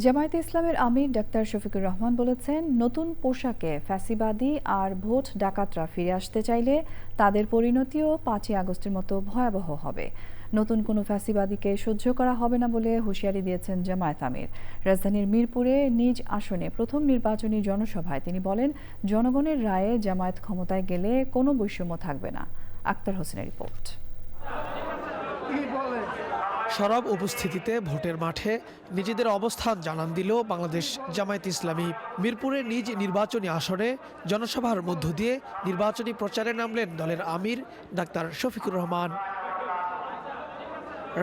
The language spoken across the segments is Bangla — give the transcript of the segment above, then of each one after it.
জামায়াতে ইসলামের আমির ডাক্তার শফিকুর রহমান বলেছেন, নতুন পোশাকে ফ্যাসিবাদী আর ভোট ডাকাতরা ফিরে আসতে চাইলে তাদের পরিণতিও ৫ই আগস্টের মতো ভয়াবহ হবে। নতুন কোনো ফ্যাসিবাদীকে সহ্য করা হবে না বলে হুঁশিয়ারি দিয়েছেন জামায়াত আমির। রাজধানীর মিরপুরে নিজ আসনে প্রথম নির্বাচনী জনসভায় তিনি বলেন, জনগণের রায়ে জামায়াত ক্ষমতায় গেলে কোনো বৈষম্য থাকবে না। আক্তার হোসেনের রিপোর্ট। সরব উপস্থিতিতে ভোটের মাঠে নিজেদের অবস্থান জানান দিল বাংলাদেশ জামায়াত ইসলামী। মিরপুরে নিজ নির্বাচনী আসনে জনসভার মধ্য দিয়ে নির্বাচনী প্রচারে নামলেন দলের আমির ডাক্তার শফিকুর রহমান।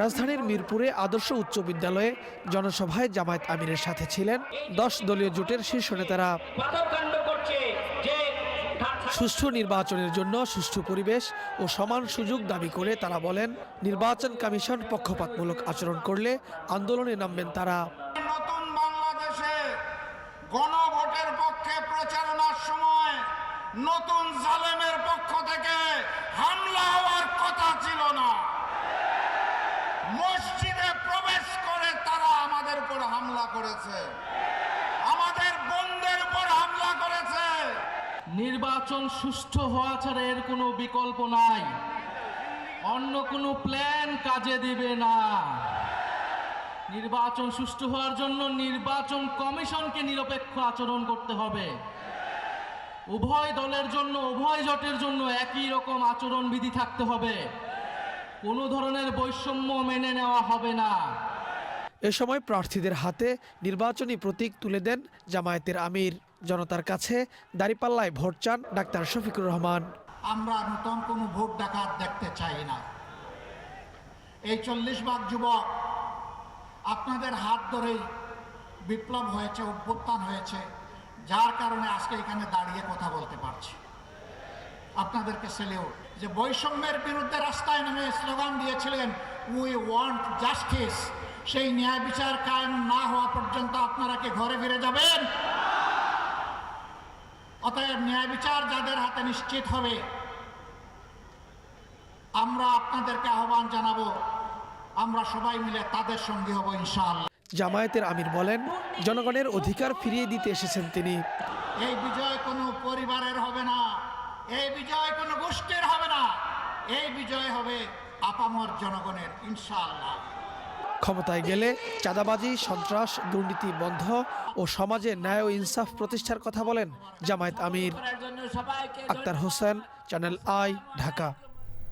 রাজধানীর মিরপুরে আদর্শ উচ্চ বিদ্যালয়ে জনসভায় জামায়াত আমিরের সাথে ছিলেন 10 দলীয় জোটের শীর্ষ নেতারা। সুষ্ঠু নির্বাচনের জন্য সুষ্ঠু পরিবেশ ও সমান সুযোগ দাবি করে তারা বলেন, নির্বাচন কমিশন পক্ষপাতমূলক আচরণ করলে আন্দোলনে নামবেন তারা। নতুন বাংলাদেশে গণভোটের পক্ষে প্রচারণার সময় নতুন জালেমের পক্ষ থেকে হামলা হওয়ার কথা ছিল না। মসজিদে প্রবেশ করে তারা আমাদের উপর হামলা করেছে, আমাদের বোনদের উপর হামলা করেছে। নির্বাচন সুষ্ঠু হওয়া ছাড়া এর কোনো বিকল্প নাই। অন্য কোনো প্ল্যান কাজে দিবে না। নির্বাচন সুষ্ঠু হওয়ার জন্য নির্বাচন কমিশনকে নিরপেক্ষ আচরণ করতে হবে। উভয় দলের জন্য, উভয় জোটের জন্য একই রকম আচরণবিধি থাকতে হবে। কোনো ধরনের বৈষম্য মেনে নেওয়া হবে না। এ সময় প্রার্থীদের হাতে নির্বাচনী প্রতীক তুলে দেন জামায়াতের আমির। জনতার কাছে দাঁড়িপাল্লায় ভোট চান ডাক্তার শফিকুর রহমান। আমরা নতুন কোনো ভোট ডাকাত দেখতে চাই না। এই 40 ভাগ যুবক আপনাদের হাত ধরেই বিপ্লব হয়েছে, অভ্যুত্থান হয়েছে, যার কারণে আজকে এখানে দাঁড়িয়ে কথা বলতে পারছি। আপনাদেরকে সেলিউট। যে বৈষম্যের বিরুদ্ধে রাস্তায় নেমে স্লোগান দিয়েছিলেন, উই ওয়ান্ট জাস্টিস, সেই ন্যায় বিচার কায়েম না হওয়া পর্যন্ত আপনারা কি ঘরে ফিরে যাবেন? অতএব ন্যায় বিচার যাদের হাতে নিশ্চিত হবে, আমরা আপনাদেরকে আহ্বান জানাবো, আমরা সবাই মিলে তাদের সঙ্গী হব ইনশাআল্লাহ। জামায়াতের আমির বলেন, জনগণের অধিকার ফিরিয়ে দিতে এসেছেন তিনি। এই বিজয় কোনো পরিবারের হবে না, এই বিজয় কোনো গোষ্ঠীর হবে না, এই বিজয় হবে আপামর জনগণের ইনশাআল্লাহ। ক্ষমতায় গেলে চাঁদাবাজি, সন্ত্রাস, দুর্নীতি বন্ধ ও সমাজে ন্যায় ও ইনসাফ প্রতিষ্ঠার কথা বলেন জামায়াত আমির। Akhtar Hossain, channel I, Dhaka.